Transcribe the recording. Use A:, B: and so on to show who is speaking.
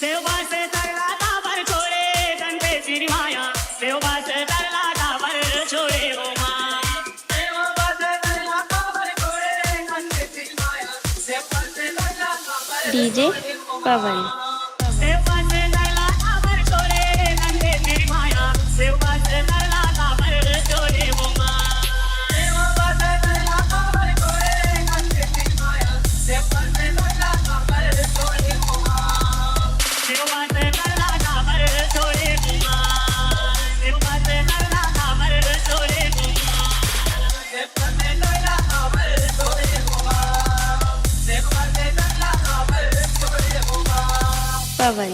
A: सेवा से तरला काबर छोड़े गंदे सिर माया सेवा से तरला काबर छोड़े ओ माँ सेवा से तरला काबर छोड़े गंदे सिर माया सेवा से तरला काबर
B: डीजे पवन।
A: सेवा से तरला काबर छोड़े गंदे सिर माया सेवा से तरला काबर छोड़े ओ माँ सेवा से तरला काबर छोड़े गंदे सिर माया सेवा से तरला काबर छोड़े ओ माँ सेवा से तरला काबर छोड़े ओ माँ सेवा से तरला काबर छोड़े ओ माँ सेवा से तरला काबर छोड़े ओ माँ सेवा से तरला काबर छोड़े ओ माँ
B: पवन।